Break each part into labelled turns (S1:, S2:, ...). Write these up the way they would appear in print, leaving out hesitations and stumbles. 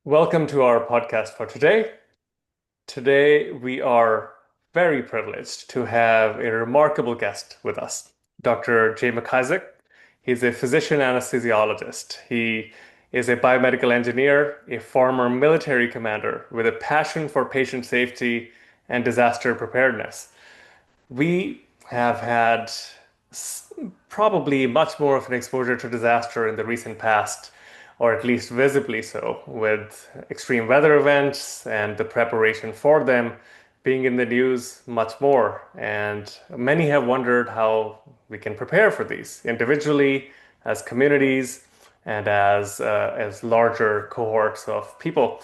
S1: Welcome to our podcast for today. Today, we are very privileged to have a remarkable guest with us, Dr. J. McIsaac. He's a physician anesthesiologist. He is a biomedical engineer, a former military commander with a passion for patient safety and disaster preparedness. We have had probably much more of an exposure to disaster in the recent past, or at least visibly so, with extreme weather events and the preparation for them being in the news much more. And many have wondered how we can prepare for these individually, as communities, and as larger cohorts of people.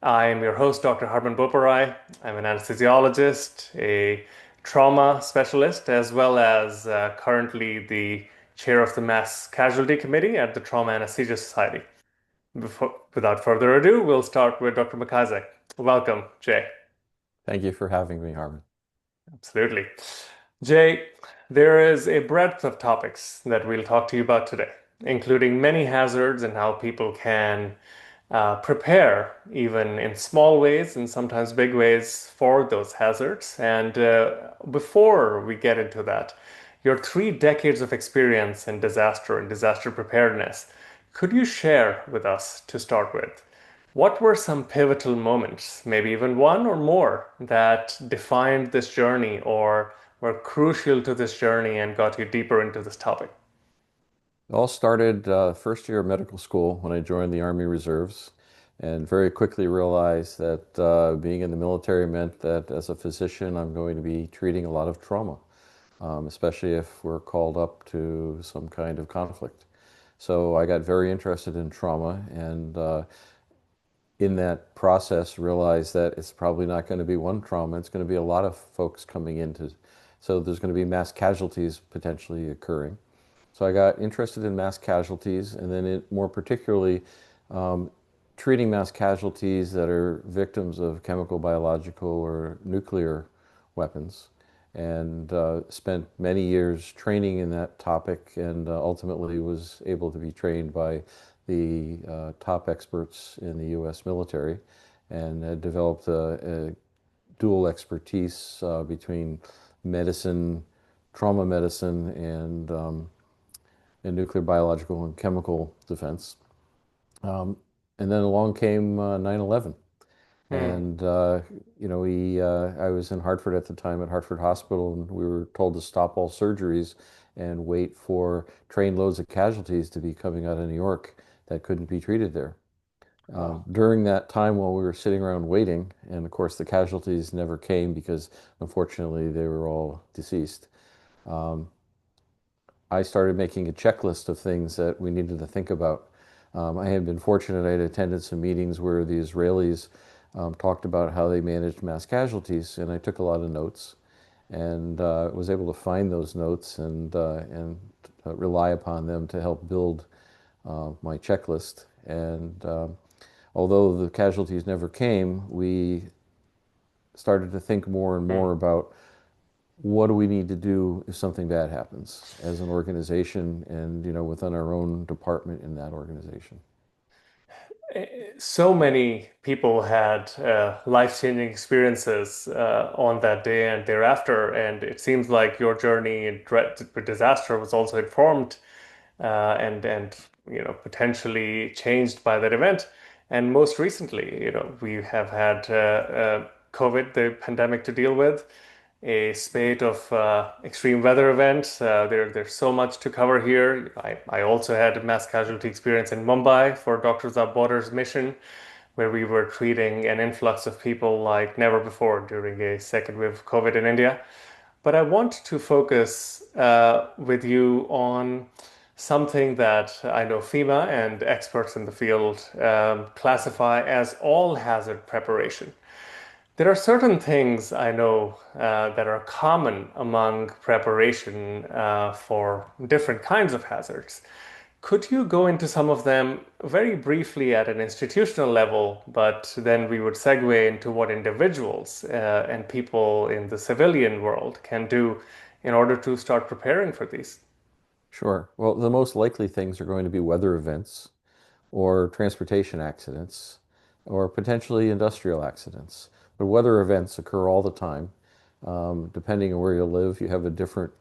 S1: I am your host, Dr. Harman Boparai. I'm an anesthesiologist, a trauma specialist, as well as currently the chair of the Mass Casualty Committee at the Trauma Anesthesia Society. Without further ado, we'll start with Dr. McIsaac. Welcome, Jay.
S2: Thank you for having me, Harman.
S1: Absolutely. Jay, there is a breadth of topics that we'll talk to you about today, including many hazards and how people can prepare, even in small ways and sometimes big ways, for those hazards. And before we get into that, your 3 decades of experience in disaster and disaster preparedness, could you share with us to start with? What were some pivotal moments, maybe even one or more, that defined this journey or were crucial to this journey and got you deeper into this topic?
S2: It all started first year of medical school when I joined the Army Reserves, and very quickly realized that being in the military meant that as a physician, I'm going to be treating a lot of trauma, especially if we're called up to some kind of conflict. So I got very interested in trauma, and in that process realized that it's probably not going to be one trauma, it's going to be a lot of folks coming into, so there's going to be mass casualties potentially occurring. So I got interested in mass casualties, and then more particularly um, treating mass casualties that are victims of chemical, biological, or nuclear weapons, and spent many years training in that topic, and ultimately was able to be trained by the top experts in the U.S. military, and developed a dual expertise between medicine, trauma medicine, and nuclear, biological, and chemical defense. Um, and then along came 9/11.
S1: Hmm.
S2: And, I was in Hartford at the time at Hartford Hospital, and we were told to stop all surgeries and wait for trainloads of casualties to be coming out of New York that couldn't be treated there.
S1: Wow.
S2: During that time while we were sitting around waiting, and of course the casualties never came because unfortunately they were all deceased. Um, I started making a checklist of things that we needed to think about. I had been fortunate, I had attended some meetings where the Israelis talked about how they managed mass casualties, and I took a lot of notes and was able to find those notes and rely upon them to help build my checklist. And although the casualties never came, we started to think more and
S1: Hmm.
S2: more about what do we need to do if something bad happens as an organization and within our own department in that organization.
S1: So many people had life-changing experiences on that day and thereafter, and it seems like your journey in disaster was also informed and potentially changed by that event. And most recently, we have had COVID, the pandemic, to deal with, a spate of extreme weather events. There's so much to cover here. I also had a mass casualty experience in Mumbai for Doctors Without Borders mission, where we were treating an influx of people like never before during a second wave of COVID in India. But I want to focus with you on something that I know FEMA and experts in the field classify as all hazard preparation. There are certain things I know that are common among preparation for different kinds of hazards. Could you go into some of them very briefly at an institutional level, but then we would segue into what individuals and people in the civilian world can do in order to start preparing for these?
S2: Sure. Well, the most likely things are going to be weather events or transportation accidents. or potentially industrial accidents. But weather events occur all the time. Depending on where you live, you have a different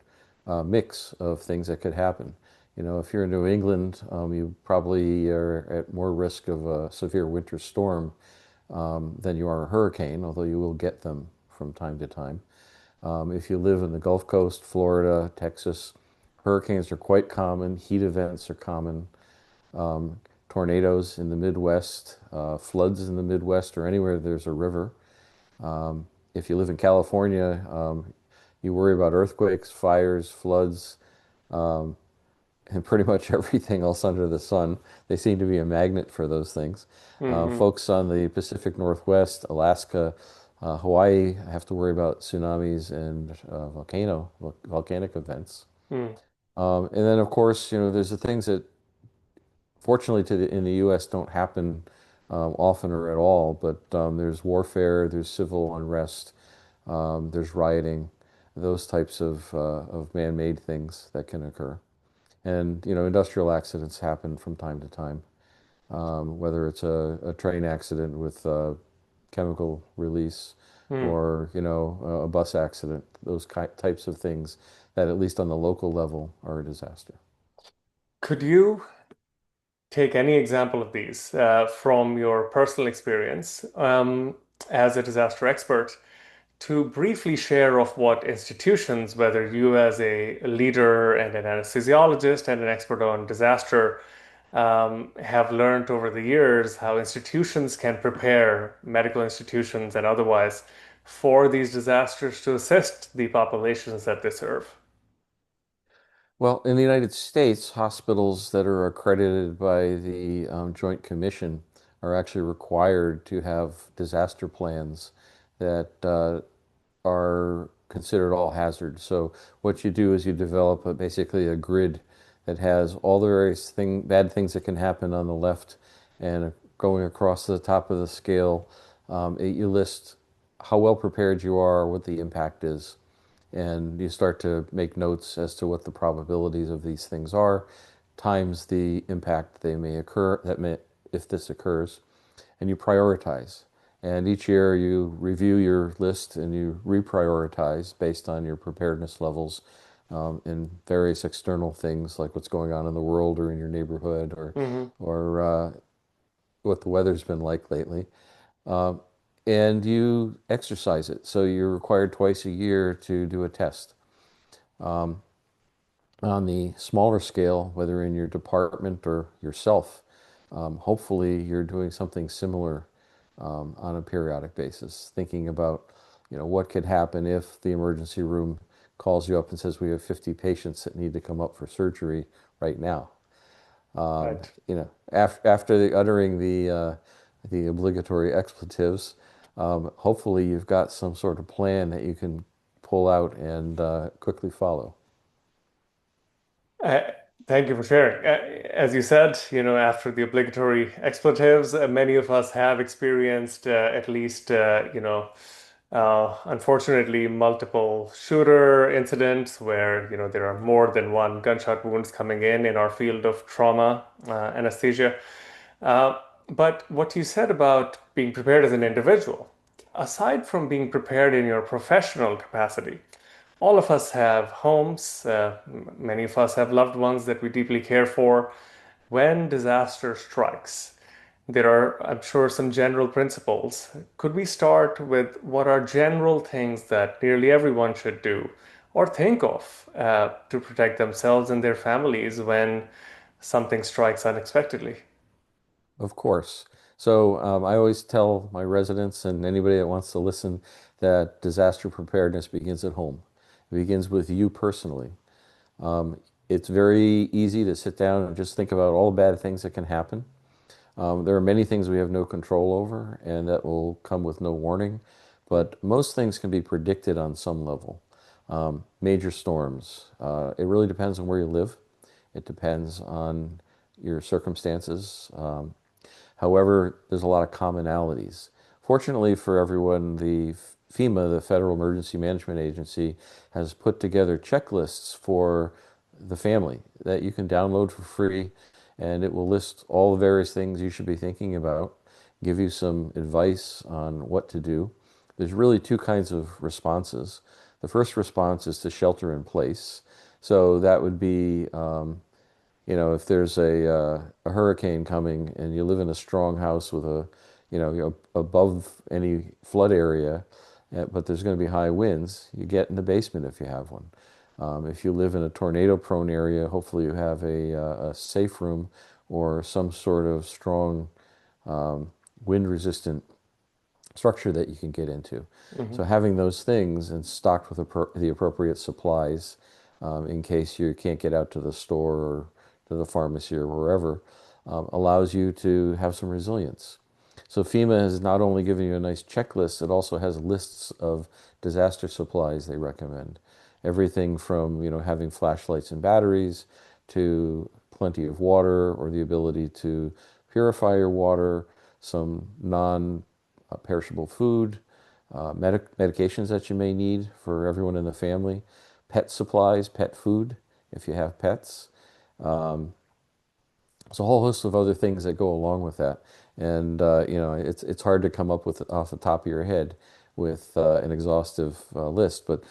S2: mix of things that could happen. If you're in New England, you probably are at more risk of a severe winter storm than you are a hurricane, although you will get them from time to time. If you live in the Gulf Coast, Florida, Texas, hurricanes are quite common, heat events are common, tornadoes in the Midwest, floods in the Midwest, or anywhere there's a river. If you live in California, you worry about earthquakes, fires, floods, and pretty much everything else under the sun. They seem to be a magnet for those things.
S1: Hmm.
S2: Folks on the Pacific Northwest, Alaska, Hawaii have to worry about tsunamis and volcanic events.
S1: Mm.
S2: And then, of course, there's the things that, fortunately, in the U.S. don't happen often or at all. But there's warfare, there's civil unrest, there's rioting, those types of man-made things that can occur. And industrial accidents happen from time to time, whether it's a train accident with chemical release
S1: Mm.
S2: or a bus accident. Those types of things that, at least on the local level, are a disaster.
S1: Could you take any example of these from your personal experience as a disaster expert to briefly share of what institutions, whether you as a leader and an anesthesiologist and an expert on disaster, have learned over the years how institutions can prepare, medical institutions and otherwise, for these disasters to assist the populations that they serve?
S2: Well, in the United States, hospitals that are accredited by the Joint Commission are actually required to have disaster plans that are considered all hazard. So what you do is you develop basically a grid that has all the various bad things that can happen on the left, and going across the top of the scale, you list how well prepared you are, what the impact is, and you start to make notes as to what the probabilities of these things are, times the impact they may occur, if this occurs, and you prioritize. And each year you review your list and you reprioritize based on your preparedness levels in various external things like what's going on in the world or in your neighborhood,
S1: Hmm.
S2: or what the weather's been like lately. Um, and you exercise it. So you're required twice a year to do a test. Um, on the smaller scale, whether in your department or yourself, hopefully you're doing something similar on a periodic basis, thinking about, what could happen if the emergency room calls you up and says we have 50 patients that need to come up for surgery right now.
S1: Right.
S2: After uttering the obligatory expletives, hopefully you've got some sort of plan that you can pull out and quickly follow.
S1: Uh, Thank you for sharing. As you said, after the obligatory expletives, many of us have experienced at least, unfortunately, multiple shooter incidents where, there are more than one gunshot wounds coming in our field of trauma, anesthesia. But what you said about being prepared as an individual, aside from being prepared in your professional capacity, all of us have homes, many of us have loved ones that we deeply care for. When disaster strikes, there are, I'm sure, some general principles. Could we start with what are general things that nearly everyone should do or think of to protect themselves and their families when something strikes unexpectedly?
S2: Of course. So I always tell my residents and anybody that wants to listen that disaster preparedness begins at home. It begins with you personally. Um, it's very easy to sit down and just think about all the bad things that can happen. There are many things we have no control over and that will come with no warning, but most things can be predicted on some level. Major storms. It really depends on where you live. It depends on your circumstances. However, there's a lot of commonalities. Fortunately for everyone, the FEMA, the Federal Emergency Management Agency, has put together checklists for the family that you can download for free. and it will list all the various things you should be thinking about, give you some advice on what to do. There's really two kinds of responses. The first response is to shelter in place. So that would be, if there's a hurricane coming and you live in a strong house with you're above any flood area, but there's going to be high winds, you get in the basement if you have one. If you live in a tornado-prone area, hopefully you have a safe room or some sort of strong wind-resistant structure that you can get into.
S1: Hmm.
S2: So having those things and stocked with the appropriate supplies in case you can't get out to the store or to the pharmacy or wherever allows you to have some resilience. So FEMA has not only given you a nice checklist, it also has lists of disaster supplies they recommend. Everything from, having flashlights and batteries to plenty of water or the ability to purify your water, some non-perishable food, medications that you may need for everyone in the family, pet supplies, pet food, if you have pets. Um, there's a whole host of other things that go along with that. And it's hard to come up with off the top of your head with an exhaustive list, but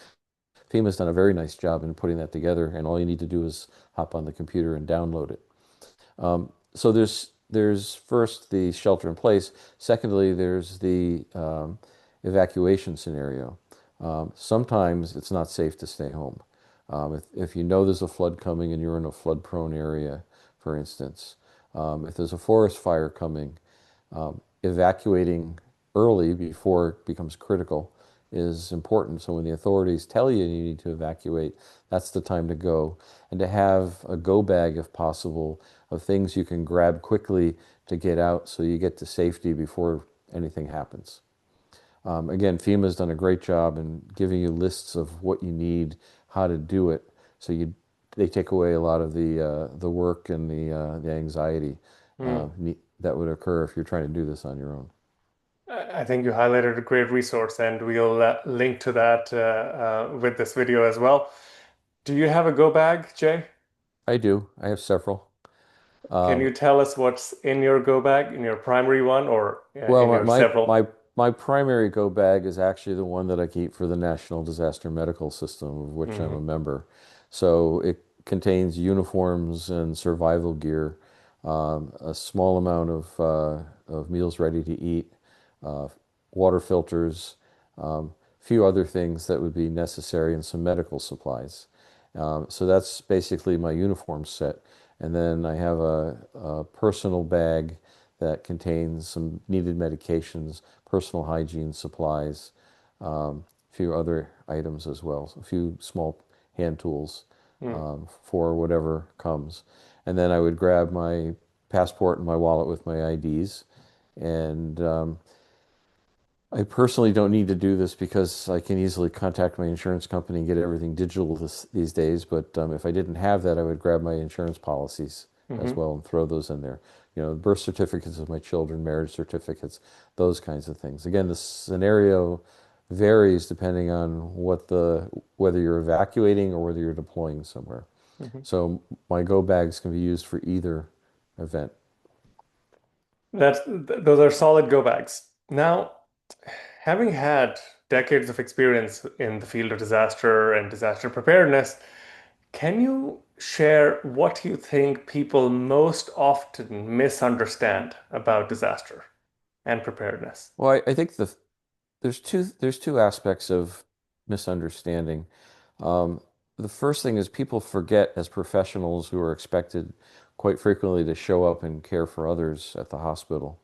S2: FEMA's done a very nice job in putting that together, and all you need to do is hop on the computer and download it. So there's first the shelter in place. Secondly, there's the evacuation scenario. Sometimes it's not safe to stay home. If you know there's a flood coming and you're in a flood-prone area, for instance, if there's a forest fire coming, evacuating early before it becomes critical is important. So when the authorities tell you you need to evacuate, that's the time to go. And to have a go bag, if possible, of things you can grab quickly to get out so you get to safety before anything happens. Again, FEMA's done a great job in giving you lists of what you need, how to do it. So they take away a lot of the work and the anxiety that would occur if you're trying to do this on your own.
S1: I think you highlighted a great resource, and we'll link to that with this video as well. Do you have a go bag, Jay?
S2: I do. I have several.
S1: Can
S2: Um,
S1: you tell us what's in your go bag, in your primary one, or
S2: well,
S1: in your several?
S2: my primary go bag is actually the one that I keep for the National Disaster Medical System, of which I'm
S1: Hmm.
S2: a member. So it contains uniforms and survival gear, a small amount of meals ready to eat, uh, water filters, a few other things that would be necessary, and some medical supplies. So that's basically my uniform set. And then I have a personal bag that contains some needed medications, personal hygiene supplies, a few other items as well, a few small hand tools for whatever comes. And then I would grab my passport and my wallet with my IDs. And I personally don't need to do this because I can easily contact my insurance company and get everything digital these days. But if I didn't have that, I would grab my insurance policies as
S1: Hmm.
S2: well and throw those in there. Birth certificates of my children, marriage certificates, those kinds of things. Again, the scenario varies depending on whether you're evacuating or whether you're deploying somewhere.
S1: Hmm.
S2: So my go bags can be used for either event.
S1: Those are solid go bags. Now, having had decades of experience in the field of disaster and disaster preparedness, can you share what you think people most often misunderstand about disaster and preparedness?
S2: Well, I think there's two aspects of misunderstanding. Um, the first thing is people forget as professionals who are expected quite frequently to show up and care for others at the hospital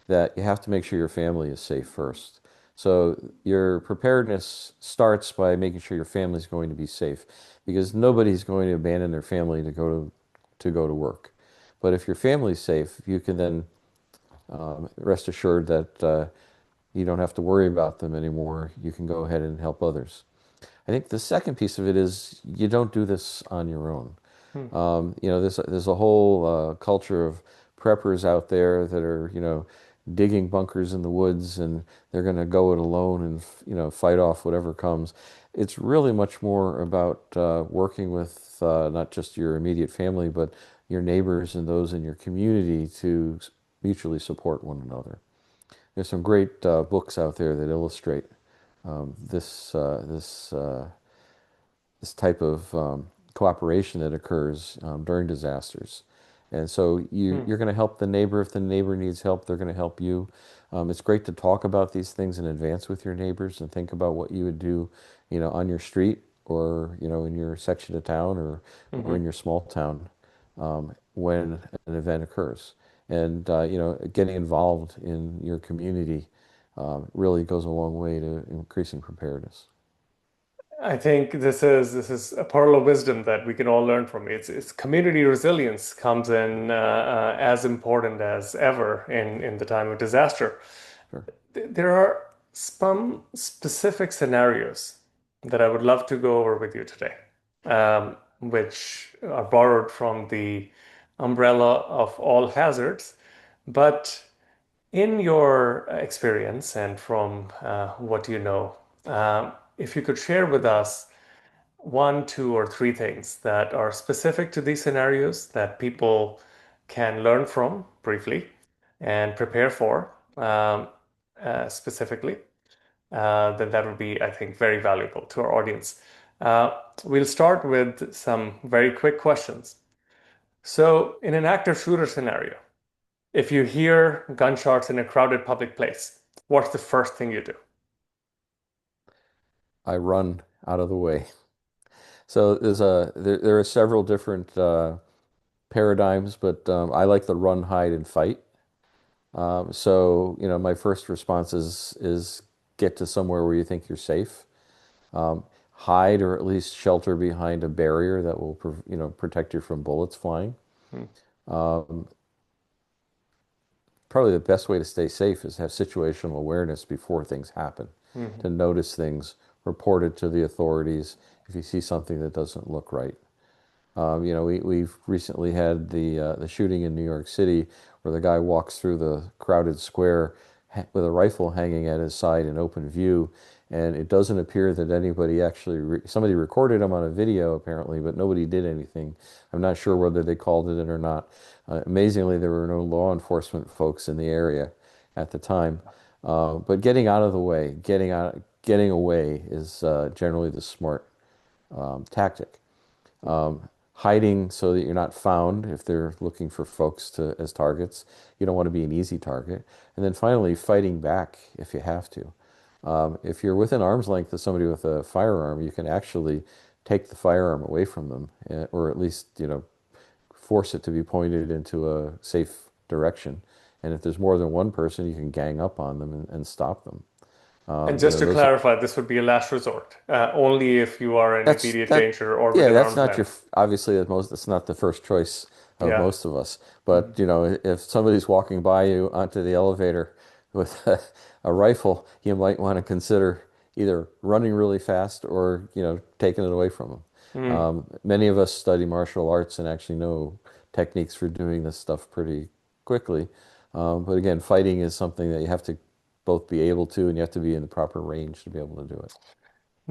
S2: that you have to make sure your family is safe first. So your preparedness starts by making sure your family is going to be safe because nobody's going to abandon their family to go to work. But if your family's safe, you can then rest assured that you don't have to worry about them anymore. You can go ahead and help others. I think the second piece of it is you don't do this on your own.
S1: Hmm.
S2: There's a whole culture of preppers out there that are, digging bunkers in the woods and they're going to go it alone and, fight off whatever comes. It's really much more about working with not just your immediate family, but your neighbors and those in your community to mutually support one another. There's some great books out there that illustrate this type of cooperation that occurs during disasters. And so
S1: Hmm.
S2: you're going to help the neighbor. If the neighbor needs help, they're going to help you. It's great to talk about these things in advance with your neighbors and think about what you would do, on your street or, in your section of town or in
S1: Hmm.
S2: your small town when an event occurs. And, getting involved in your community really goes a long way to increasing preparedness.
S1: I think this is a pearl of wisdom that we can all learn from. It's community resilience comes in as important as ever in the time of disaster.
S2: Sure.
S1: There are some specific scenarios that I would love to go over with you today, which are borrowed from the umbrella of all hazards. But in your experience and from what you know, if you could share with us one, two, or three things that are specific to these scenarios that people can learn from briefly and prepare for specifically, then that would be, I think, very valuable to our audience. We'll start with some very quick questions. So, in an active shooter scenario, if you hear gunshots in a crowded public place, what's the first thing you do?
S2: I run out of the way. So there are several different paradigms, but I like the run, hide, and fight. So my first response is get to somewhere where you think you're safe. Um, Hide or at least shelter behind a barrier that will protect you from bullets flying.
S1: Hmm.
S2: Um, Probably the best way to stay safe is have situational awareness before things happen,
S1: Mhm.
S2: to notice things, report it to the authorities if you see something that doesn't look right. We've recently had the shooting in New York City where the guy walks through the crowded square with a rifle hanging at his side in open view, and it doesn't appear that anybody actually somebody recorded him on a video apparently, but nobody did anything. I'm not sure whether they called it in or not. Amazingly, there were no law enforcement folks in the area at the time. But getting out of the way, getting away is generally the smart tactic. Hiding so that you're not found if they're looking for folks as targets. You don't want to be an easy target. And then finally, fighting back if you have to. If you're within arm's length of somebody with a firearm, you can actually take the firearm away from them, or at least, force it to be pointed into a safe direction. And if there's more than one person, you can gang up on them and stop them.
S1: And just to
S2: Those are
S1: clarify, this would be a last resort, only if you are in
S2: That's
S1: immediate
S2: that.
S1: danger or
S2: Yeah,
S1: within
S2: that's
S1: arm's
S2: not your
S1: length.
S2: obviously that's not the first choice of
S1: Yeah.
S2: most of us. But
S1: Mhm.
S2: if somebody's walking by you onto the elevator with a rifle, you might want to consider either running really fast or taking it away from them.
S1: Mm.
S2: Many of us study martial arts and actually know techniques for doing this stuff pretty quickly. But again, fighting is something that you have to both be able to and you have to be in the proper range to be able to do it.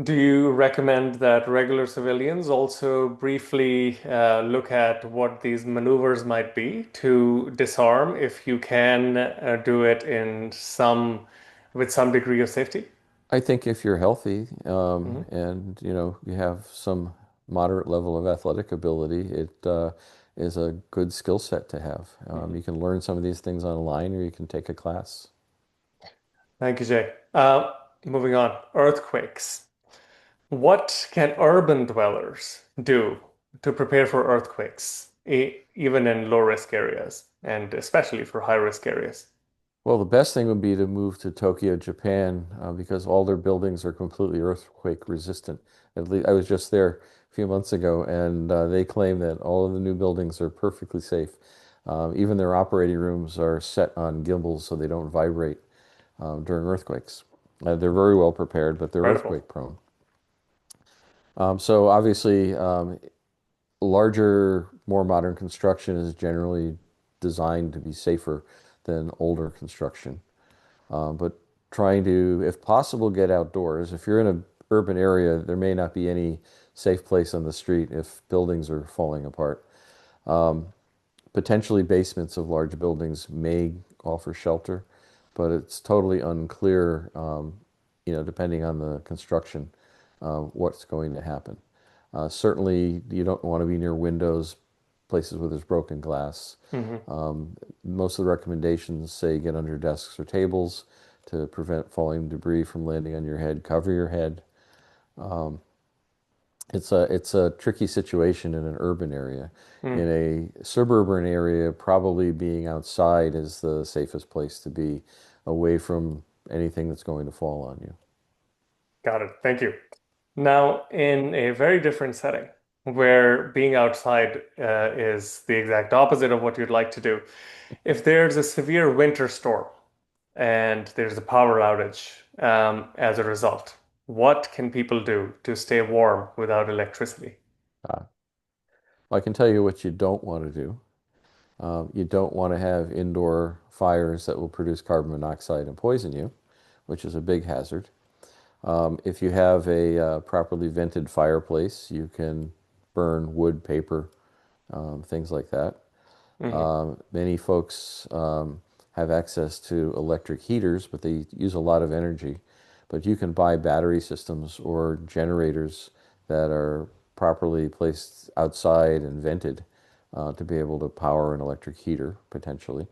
S1: Do you recommend that regular civilians also briefly look at what these maneuvers might be to disarm if you can do it in with some degree of safety?
S2: I think if you're healthy
S1: Mhm.
S2: and you have some moderate level of athletic ability, it is a good skill set to have.
S1: Mhm.
S2: You can learn some of these things online, or you can take a class.
S1: Thank you, Jay. Moving on, earthquakes. What can urban dwellers do to prepare for earthquakes, even in low risk areas, and especially for high risk areas?
S2: Well, the best thing would be to move to Tokyo, Japan, because all their buildings are completely earthquake resistant. At least I was just there a few months ago, and they claim that all of the new buildings are perfectly safe. Even their operating rooms are set on gimbals so they don't vibrate during earthquakes. They're very well prepared, but they're
S1: Incredible.
S2: earthquake prone. So obviously, larger, more modern construction is generally designed to be safer than older construction. But trying to, if possible, get outdoors. If you're in an urban area, there may not be any safe place on the street if buildings are falling apart. Potentially basements of large buildings may offer shelter, but it's totally unclear, depending on the construction, what's going to happen. Certainly, you don't want to be near windows, places where there's broken glass.
S1: Hmm.
S2: Most of the recommendations say get under desks or tables to prevent falling debris from landing on your head. Cover your head. It's a tricky situation in an urban area. In a suburban area, probably being outside is the safest place to be, away from anything that's going to fall on you.
S1: Got it. Thank you. Now, in a very different setting, where being outside is the exact opposite of what you'd like to do, if there's a severe winter storm and there's a power outage as a result, what can people do to stay warm without electricity?
S2: Uh, I can tell you what you don't want to do. You don't want to have indoor fires that will produce carbon monoxide and poison you, which is a big hazard. If you have a properly vented fireplace, you can burn wood, paper, things like that.
S1: Hmm.
S2: Many folks have access to electric heaters, but they use a lot of energy. But you can buy battery systems or generators that are properly placed outside and vented to be able to power an electric heater, potentially.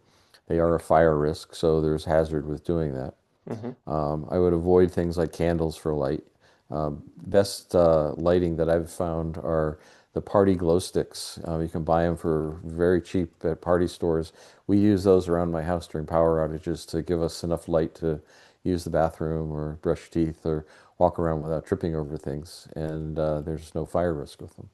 S2: They are a fire risk, so there's hazard with doing that.
S1: Hmm.
S2: I would avoid things like candles for light. Best lighting that I've found are the party glow sticks. You can buy them for very cheap at party stores. We use those around my house during power outages to give us enough light to use the bathroom or brush teeth or walk around without tripping over things. And there's no fire risk with them.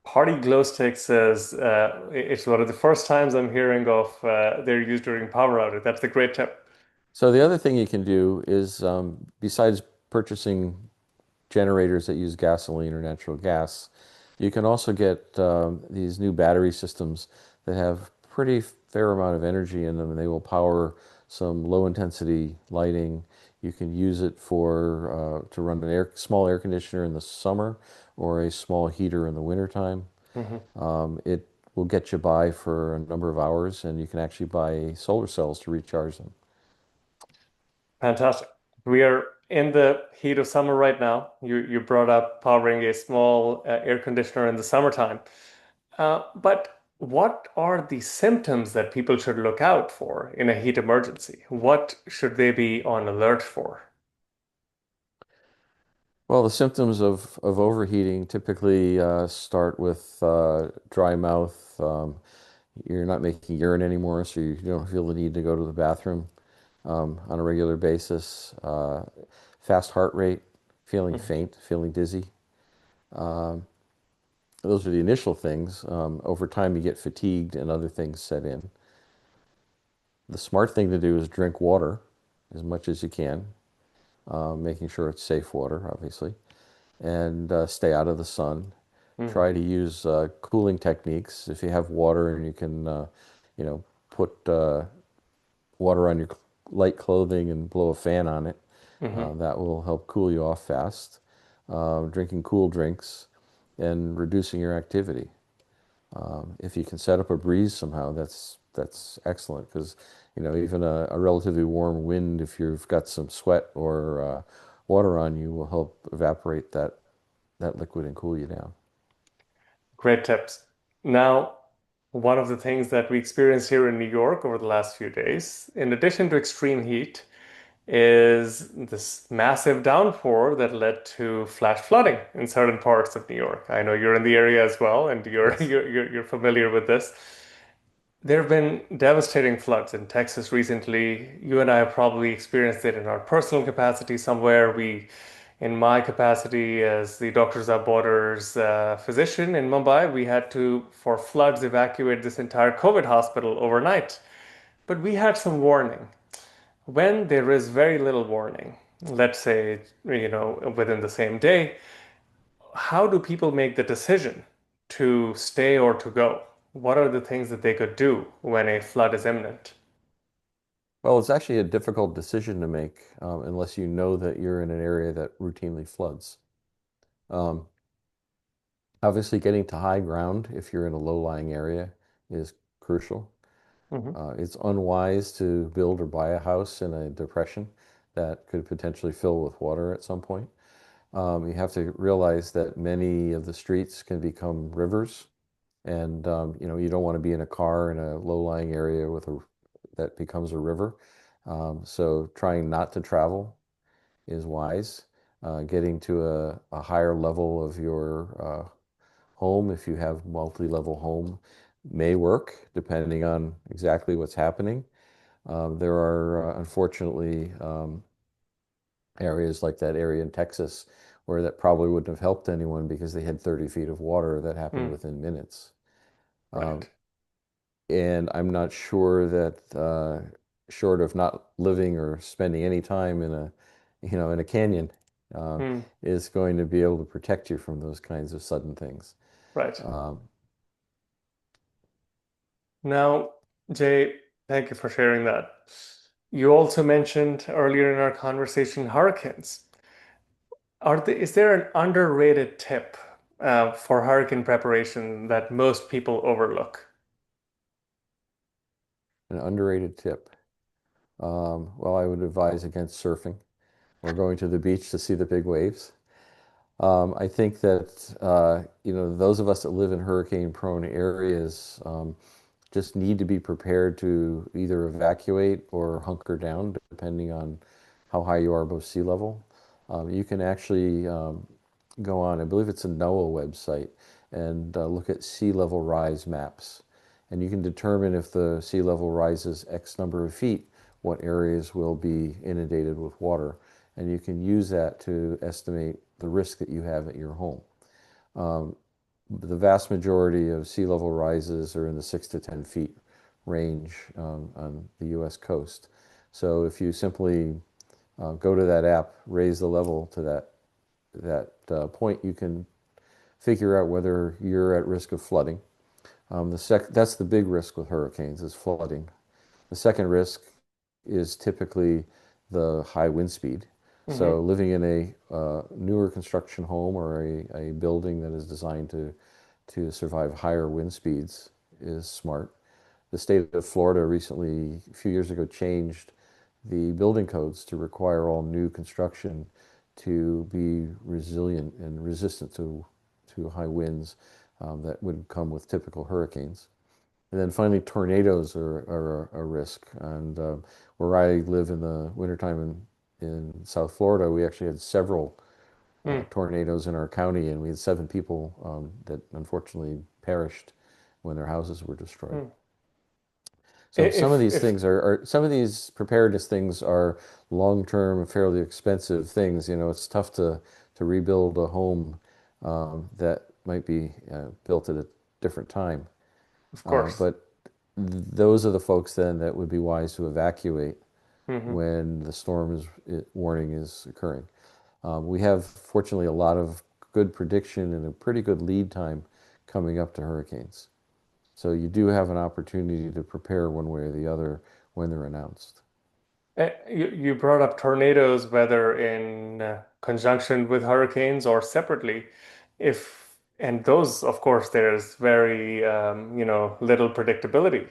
S1: Party glow sticks is it's one of the first times I'm hearing of they're used during power outage. That's a great tip.
S2: So the other thing you can do is, besides purchasing generators that use gasoline or natural gas, you can also get these new battery systems that have pretty fair amount of energy in them, and they will power some low intensity lighting. You can use it for to run an small air conditioner in the summer or a small heater in the wintertime.
S1: Hmm.
S2: It will get you by for a number of hours, and you can actually buy solar cells to recharge them.
S1: Fantastic. We are in the heat of summer right now. You brought up powering a small air conditioner in the summertime. But what are the symptoms that people should look out for in a heat emergency? What should they be on alert for?
S2: Well, the symptoms of overheating typically start with dry mouth. You're not making urine anymore, so you don't feel the need to go to the bathroom on a regular basis. Fast heart rate, feeling
S1: Mhm.
S2: faint, feeling dizzy. Those are the initial things. Over time, you get fatigued and other things set in. The smart thing to do is drink water as much as you can, making sure it's safe water, obviously, and stay out of the sun.
S1: Mhm.
S2: Try to use cooling techniques. If you have water and you can, put water on your light clothing and blow a fan on it,
S1: Mhm.
S2: that will help cool you off fast. Drinking cool drinks and reducing your activity. If you can set up a breeze somehow, that's excellent because even a relatively warm wind, if you've got some sweat or water on you, will help evaporate that liquid and cool you down.
S1: Great tips. Now, one of the things that we experienced here in New York over the last few days, in addition to extreme heat, is this massive downpour that led to flash flooding in certain parts of New York. I know you're in the area as well, and you're
S2: Yes.
S1: you're familiar with this. There have been devastating floods in Texas recently. You and I have probably experienced it in our personal capacity somewhere. In my capacity as the Doctors Without Borders physician in Mumbai, we had to, for floods, evacuate this entire COVID hospital overnight. But we had some warning. When there is very little warning, let's say, within the same day, how do people make the decision to stay or to go? What are the things that they could do when a flood is imminent?
S2: Well, it's actually a difficult decision to make unless you know that you're in an area that routinely floods. Um, Obviously, getting to high ground if you're in a low-lying area is crucial.
S1: Hmm.
S2: It's unwise to build or buy a house in a depression that could potentially fill with water at some point. You have to realize that many of the streets can become rivers, and you don't want to be in a car in a low-lying area with a that becomes a river. So trying not to travel is wise. Getting to a higher level of your home, if you have multi-level home, may work depending on exactly what's happening. There are unfortunately areas like that area in Texas where that probably wouldn't have helped anyone because they had 30 feet of water that happened
S1: Mm,
S2: within minutes. Um,
S1: right.
S2: and I'm not sure that short of not living or spending any time in a canyon, uh,
S1: Mm,
S2: is going to be able to protect you from those kinds of sudden things.
S1: right.
S2: Um,
S1: Now, Jay, thank you for sharing that. You also mentioned earlier in our conversation hurricanes. Is there an underrated tip for hurricane preparation that most people overlook?
S2: an underrated tip. Well, I would advise against surfing or going to the beach to see the big waves. I think that those of us that live in hurricane-prone areas just need to be prepared to either evacuate or hunker down, depending on how high you are above sea level. You can actually go on, I believe it's a NOAA website, and look at sea level rise maps. And you can determine if the sea level rises X number of feet, what areas will be inundated with water. And you can use that to estimate the risk that you have at your home. Um, the vast majority of sea level rises are in the 6 to 10 feet range on the U.S. coast. So if you simply go to that app, raise the level to that point, you can figure out whether you're at risk of flooding. That's the big risk with hurricanes is flooding. The second risk is typically the high wind speed.
S1: Hmm.
S2: So living in a newer construction home or a building that is designed to survive higher wind speeds is smart. The state of Florida recently, a few years ago, changed the building codes to require all new construction to be resilient and resistant to high winds that would come with typical hurricanes. And then finally, tornadoes are a risk. And where I live in the wintertime in South Florida, we actually had several
S1: Mm,
S2: tornadoes in our county, and we had 7 people that unfortunately perished when their houses were destroyed.
S1: mm.
S2: So some of these
S1: If
S2: things some of these preparedness things are long-term, fairly expensive things. It's tough to rebuild a home that might be built at a different time.
S1: Of course.
S2: But those are the folks then that would be wise to evacuate
S1: Hmm.
S2: when the warning is occurring. We have, fortunately, a lot of good prediction and a pretty good lead time coming up to hurricanes. So you do have an opportunity to prepare one way or the other when they're announced.
S1: You brought up tornadoes, whether in conjunction with hurricanes or separately. And those, of course, there's very, little predictability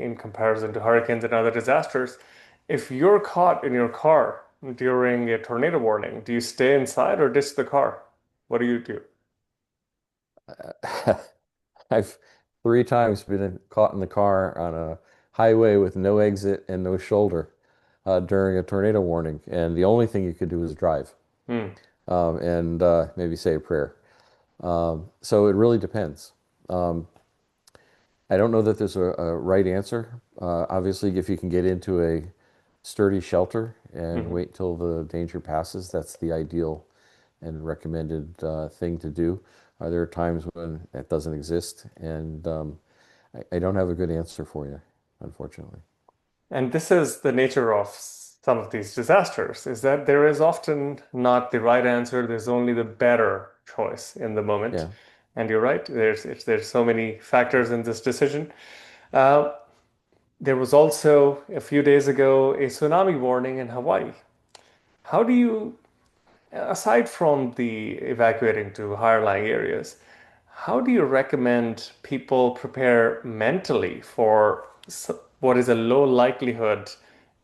S1: in comparison to hurricanes and other disasters. If you're caught in your car during a tornado warning, do you stay inside or ditch the car? What do you do?
S2: I've 3 times been caught in the car on a highway with no exit and no shoulder during a tornado warning, and the only thing you could do is drive
S1: Hmm.
S2: and maybe say a prayer. So it really depends. Um, I don't know that there's a right answer. Obviously, if you can get into a sturdy shelter and
S1: Hmm.
S2: wait till the danger passes, that's the ideal and recommended thing to do. There are times when that doesn't exist, and I don't have a good answer for you, unfortunately.
S1: And this is the nature of some of these disasters, is that there is often not the right answer, there's only the better choice in the moment.
S2: Yeah.
S1: And you're right, there's so many factors in this decision. Uh, there was also a few days ago a tsunami warning in Hawaii. How do you, aside from the evacuating to higher lying areas, how do you recommend people prepare mentally for what is a low likelihood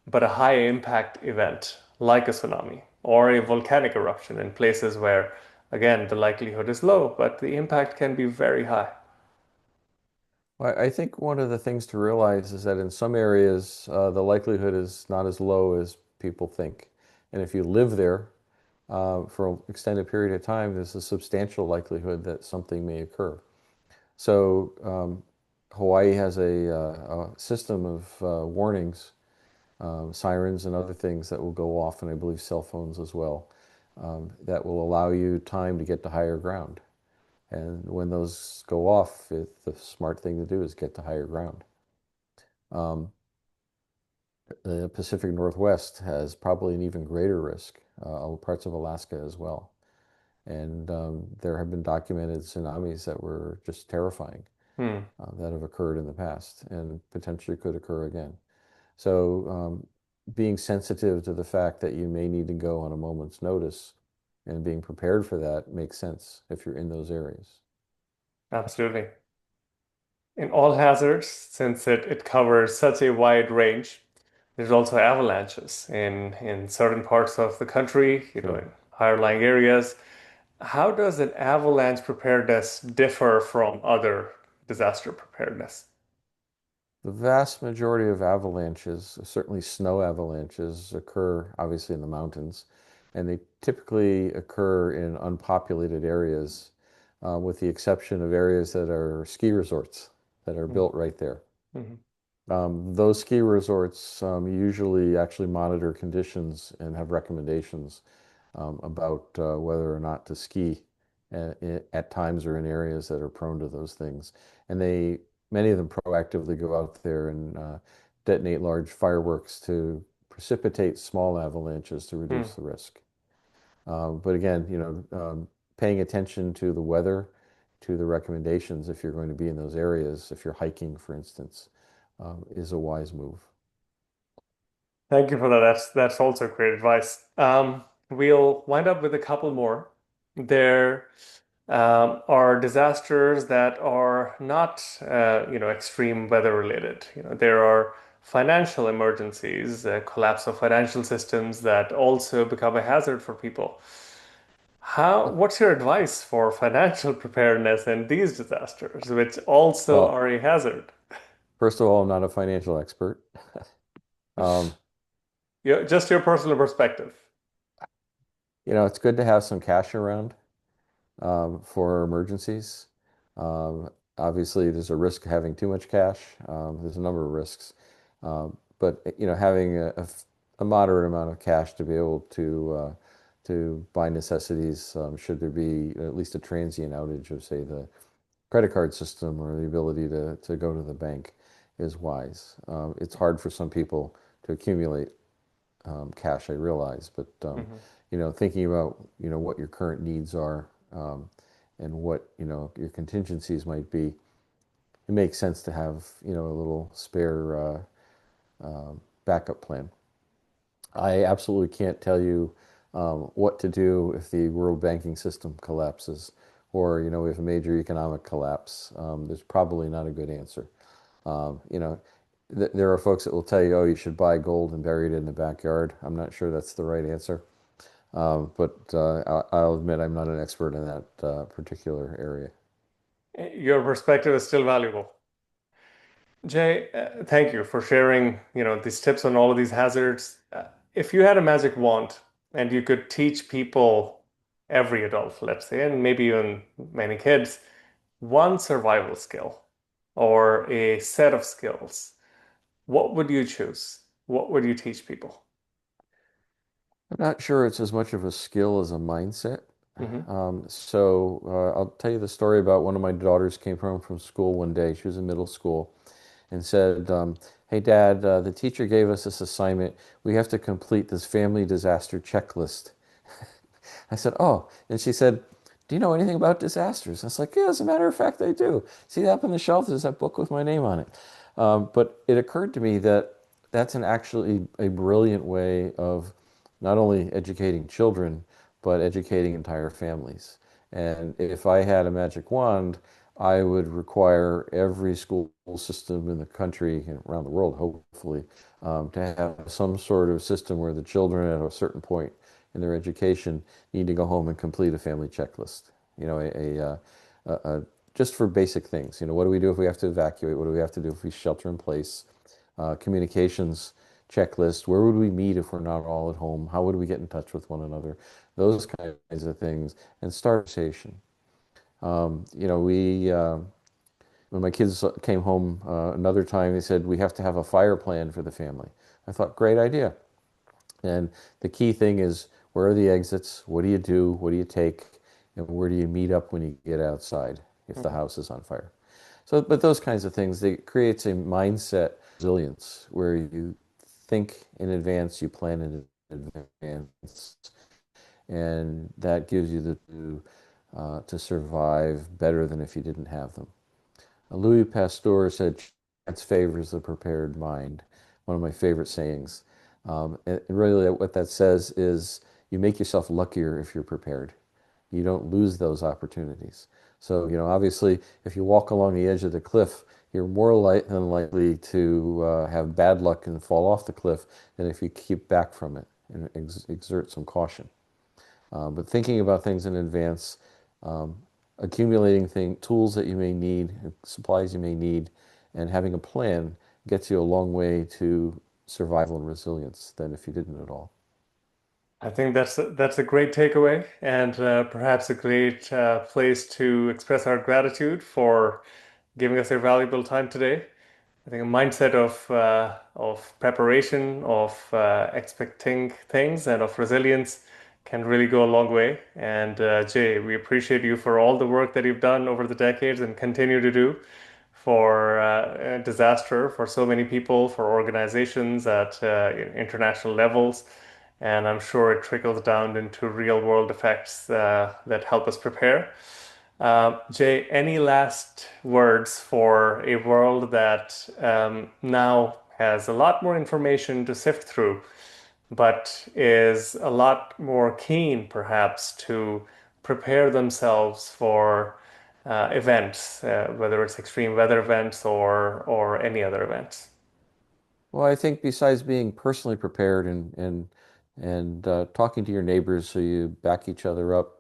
S1: but a high impact event like a tsunami or a volcanic eruption in places where, again, the likelihood is low, but the impact can be very high?
S2: I think one of the things to realize is that in some areas, the likelihood is not as low as people think. And if you live there for an extended period of time, there's a substantial likelihood that something may occur. So Hawaii has a system of warnings, sirens and other things that will go off, and I believe cell phones as well, that will allow you time to get to higher ground. And when those go off, the smart thing to do is get to higher ground. Um, the Pacific Northwest has probably an even greater risk, parts of Alaska as well. And there have been documented tsunamis that were just terrifying
S1: Hmm,
S2: that have occurred in the past and potentially could occur again. So being sensitive to the fact that you may need to go on a moment's notice and being prepared for that makes sense if you're in those areas.
S1: absolutely. In all hazards, since it covers such a wide range, there's also avalanches in certain parts of the country,
S2: Sure.
S1: in higher lying areas. How does an avalanche preparedness differ from other disaster preparedness?
S2: The vast majority of avalanches, certainly snow avalanches, occur obviously in the mountains, and they typically occur in unpopulated areas, with the exception of areas that are ski resorts that are built right there.
S1: Mhm.
S2: Those ski resorts usually actually monitor conditions and have recommendations about whether or not to ski at times or in areas that are prone to those things. And many of them proactively go out there and detonate large fireworks to precipitate small avalanches to
S1: Hmm.
S2: reduce the risk. But again, paying attention to the weather, to the recommendations if you're going to be in those areas, if you're hiking, for instance, is a wise move.
S1: Thank you for that. That's also great advice. We'll wind up with a couple more. There are disasters that are not, extreme weather related. There are financial emergencies, collapse of financial systems that also become a hazard for people. What's your advice for financial preparedness in these disasters, which also
S2: Well,
S1: are a hazard?
S2: first of all, I'm not a financial expert. Um,
S1: Just your personal perspective.
S2: it's good to have some cash around for emergencies. Um, Obviously, there's a risk of having too much cash. There's a number of risks, but having a moderate amount of cash to be able to buy necessities, should there be at least a transient outage of, say, the credit card system or the ability to go to the bank, is wise. It's hard for some people to accumulate cash, I realize, but
S1: Hmm.
S2: thinking about what your current needs are, and what your contingencies might be, it makes sense to have a little spare backup plan. I absolutely can't tell you what to do if the world banking system collapses, or we have a major economic collapse. There's probably not a good answer. There are folks that will tell you, oh, you should buy gold and bury it in the backyard. I'm not sure that's the right answer. But I'll admit I'm not an expert in that particular area.
S1: Your perspective is still valuable. Jay, thank you for sharing, these tips on all of these hazards. If you had a magic wand and you could teach people, every adult, let's say, and maybe even many kids, one survival skill or a set of skills, what would you choose? What would you teach people?
S2: I'm not sure it's as much of a skill as a mindset.
S1: Hmm.
S2: I'll tell you the story about one of my daughters came home from school one day. She was in middle school and said, "Hey, Dad, the teacher gave us this assignment. We have to complete this family disaster checklist." I said, "Oh," and she said, "Do you know anything about disasters?" I was like, "Yeah, as a matter of fact, I do. See that up on the shelf? There's that book with my name on it." But it occurred to me that that's actually a brilliant way of not only educating children, but educating entire families. And if I had a magic wand, I would require every school system in the country and around the world, hopefully, to have some sort of system where the children at a certain point in their education need to go home and complete a family checklist. You know, just for basic things. You know, what do we do if we have to evacuate? What do we have to do if we shelter in place? Communications checklist. Where would we meet if we're not all at home? How would we get in touch with one another? Those kinds of things. And start conversation. You know, when my kids came home another time, they said, we have to have a fire plan for the family. I thought, great idea. And the key thing is, where are the exits? What do you do? What do you take? And where do you meet up when you get outside if the
S1: Mhm.
S2: house is on fire? So, but those kinds of things, it creates a mindset resilience where you think in advance, you plan in advance, and that gives you to survive better than if you didn't have them. Louis Pasteur said, "Chance favors the prepared mind." One of my favorite sayings. And really, what that says is you make yourself luckier if you're prepared. You don't lose those opportunities. So, you know, obviously, if you walk along the edge of the cliff, you're more than likely to have bad luck and fall off the cliff than if you keep back from it and exert some caution. But thinking about things in advance, um, accumulating tools that you may need, supplies you may need, and having a plan gets you a long way to survival and resilience than if you didn't at all.
S1: I think that's a great takeaway and perhaps a great place to express our gratitude for giving us your valuable time today. I think a mindset of preparation, of expecting things, and of resilience can really go a long way. And Jay, we appreciate you for all the work that you've done over the decades and continue to do for disaster for so many people, for organizations at international levels. And I'm sure it trickles down into real world effects that help us prepare. Jay, any last words for a world that now has a lot more information to sift through, but is a lot more keen, perhaps, to prepare themselves for events, whether it's extreme weather events or any other events?
S2: Well, I think besides being personally prepared and talking to your neighbors so you back each other up,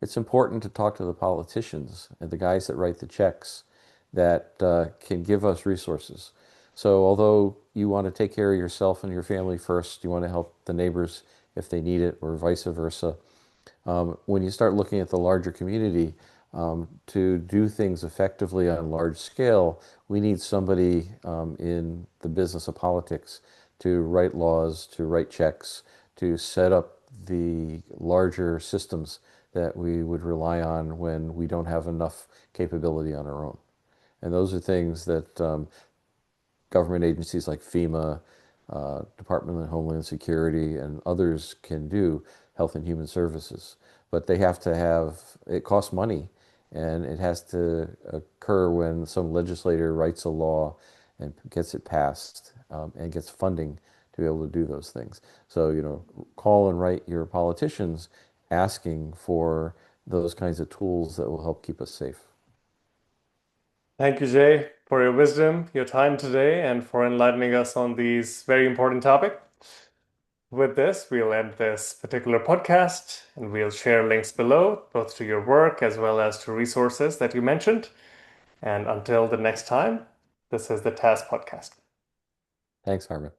S2: it's important to talk to the politicians and the guys that write the checks that can give us resources. So, although you want to take care of yourself and your family first, you want to help the neighbors if they need it, or vice versa. When you start looking at the larger community, to do things effectively on large scale, we need somebody in the business of politics to write laws, to write checks, to set up the larger systems that we would rely on when we don't have enough capability on our own. And those are things that government agencies like FEMA, Department of Homeland Security, and others can do, Health and Human Services. But they have to have, it costs money, and it has to occur when some legislator writes a law and gets it passed and gets funding to be able to do those things. So, you know, call and write your politicians asking for those kinds of tools that will help keep us safe.
S1: Thank you, Jay, for your wisdom, your time today, and for enlightening us on these very important topics. With this, we'll end this particular podcast and we'll share links below, both to your work as well as to resources that you mentioned. And until the next time, this is the TAS podcast.
S2: Thanks, Harman.